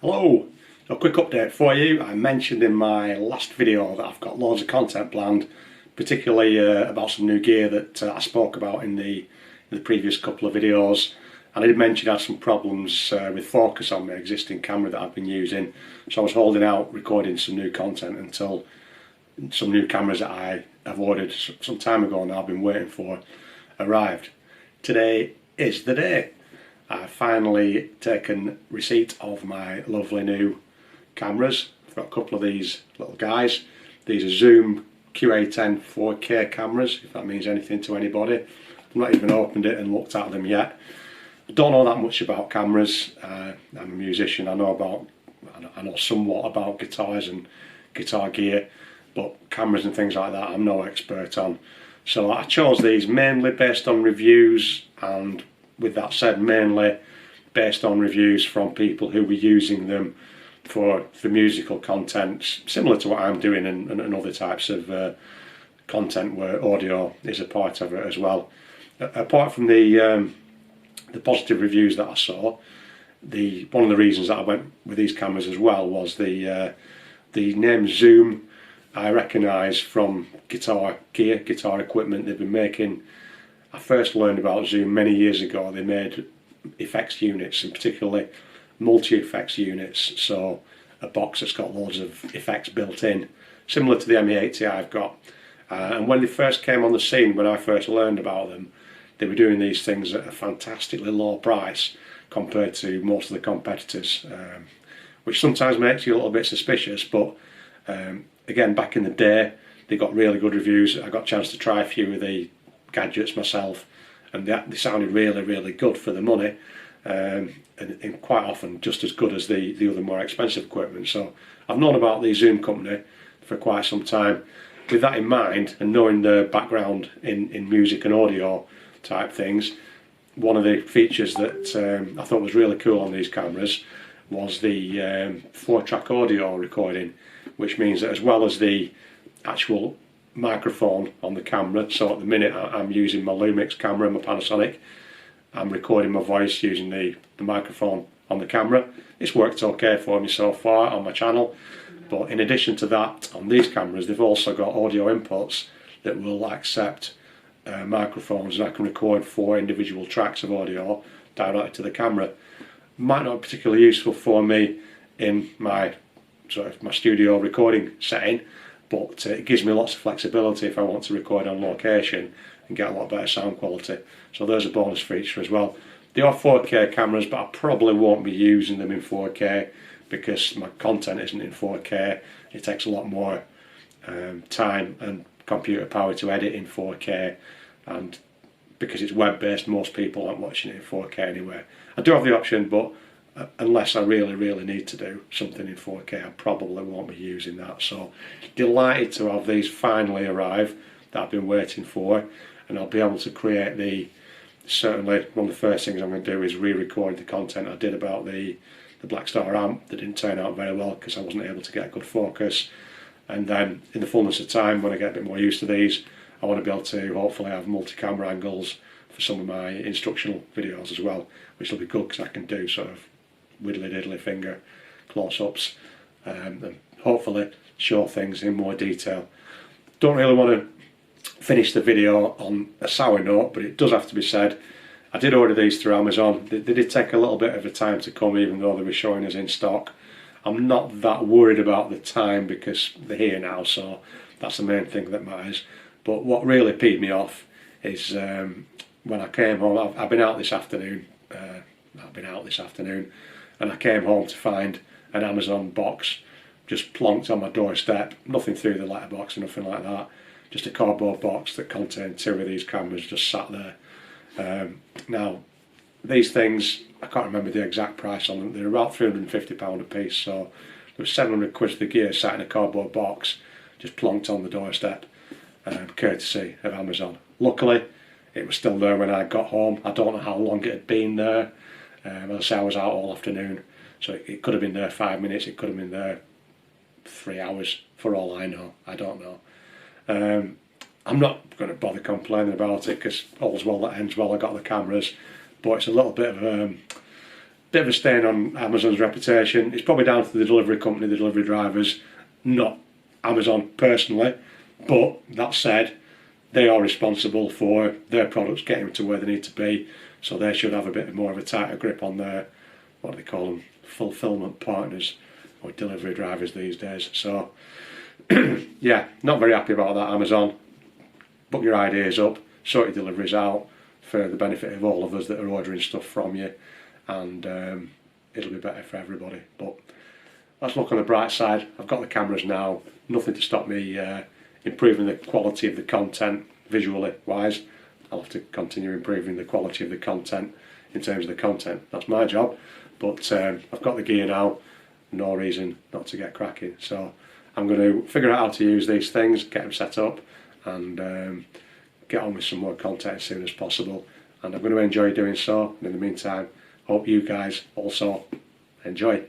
Hello! So a quick update for you. I mentioned in my last video that I've got loads of content planned, particularly about some new gear that I spoke about in the previous couple of videos. And I did mention I had some problems with focus on my existing camera that I've been using, so I was holding out recording some new content until some new cameras that I have ordered some time ago now I've been waiting for arrived. Today is the day. I've finally taken receipt of my lovely new cameras. I've got a couple of these little guys. These are Zoom QA10 4K cameras, if that means anything to anybody. I've not even opened it and looked at them yet. I don't know that much about cameras. I'm a musician. I know somewhat about guitars and guitar gear, but cameras and things like that I'm no expert on. So I chose these mainly based on reviews, and with that said, mainly based on reviews from people who were using them for musical content, similar to what I'm doing and other types of content where audio is a part of it as well. Apart from the positive reviews that I saw, one of the reasons that I went with these cameras as well was the name Zoom. I recognise from guitar gear, guitar equipment they've been making. I first learned about Zoom many years ago. They made effects units, and particularly multi-effects units, so a box that's got loads of effects built in, similar to the ME80 I've got. And when they first came on the scene, when I first learned about them, they were doing these things at a fantastically low price compared to most of the competitors, which sometimes makes you a little bit suspicious, but again, back in the day, they got really good reviews. I got a chance to try a few of the gadgets myself, and they sounded really good for the money, and quite often just as good as the other more expensive equipment. So I've known about the Zoom company for quite some time. With that in mind, and knowing the background in music and audio type things, one of the features that I thought was really cool on these cameras was the 4-track audio recording, which means that as well as the actual microphone on the camera, so at the minute I'm using my Lumix camera, my Panasonic, I'm recording my voice using the microphone on the camera. It's worked okay for me so far on my channel, but in addition to that, on these cameras they've also got audio inputs that will accept microphones, and I can record 4 individual tracks of audio directly to the camera. Might not be particularly useful for me in my studio recording setting, but it gives me lots of flexibility if I want to record on location and get a lot better sound quality. So there's a bonus feature as well. They are 4K cameras, but I probably won't be using them in 4K because my content isn't in 4K. It takes a lot more time and computer power to edit in 4K, and because it's web-based, most people aren't watching it in 4K anyway. I do have the option, but unless I really need to do something in 4K, I probably won't be using that. So delighted to have these finally arrive that I've been waiting for, and I'll be able to create certainly one of the first things I'm going to do is re-record the content I did about the Blackstar amp that didn't turn out very well because I wasn't able to get a good focus. And then in the fullness of time, when I get a bit more used to these, I want to be able to hopefully have multi-camera angles for some of my instructional videos as well, which will be good because I can do sort of widdly diddly finger close-ups and hopefully show things in more detail. Don't really want to finish the video on a sour note, but it does have to be said, I did order these through Amazon. They did take a little bit of a time to come, even though they were showing us in stock. I'm not that worried about the time because they're here now, so that's the main thing that matters. But what really peed me off is when I came home. I've been out this afternoon. And I came home to find an Amazon box just plonked on my doorstep. Nothing through the letterbox or nothing like that. Just a cardboard box that contained 2 of these cameras just sat there. Now, these things, I can't remember the exact price on them. They're about £350 a piece, so there was 700 quid for the gear sat in a cardboard box, just plonked on the doorstep, courtesy of Amazon. Luckily, it was still there when I got home. I don't know how long it had been there. As I say, I was out all afternoon, so it could have been there 5 minutes, it could have been there 3 hours, for all I know. I don't know. I'm not going to bother complaining about it because all's well that ends well. I got the cameras, but it's a little bit of bit of a stain on Amazon's reputation. It's probably down to the delivery company, the delivery drivers, not Amazon personally. But that said, they are responsible for their products getting to where they need to be, so they should have a bit more of a tighter grip on their, what do they call them, fulfillment partners or delivery drivers these days. So yeah, not very happy about that, Amazon. Book your ideas up, sort your deliveries out for the benefit of all of us that are ordering stuff from you, and it'll be better for everybody. But let's look on the bright side. I've got the cameras now, nothing to stop me improving the quality of the content visually wise. I'll have to continue improving the quality of the content in terms of the content. That's my job. But I've got the gear now, no reason not to get cracking. So I'm going to figure out how to use these things, get them set up, and get on with some more content as soon as possible. And I'm going to enjoy doing so. And in the meantime, hope you guys also enjoy.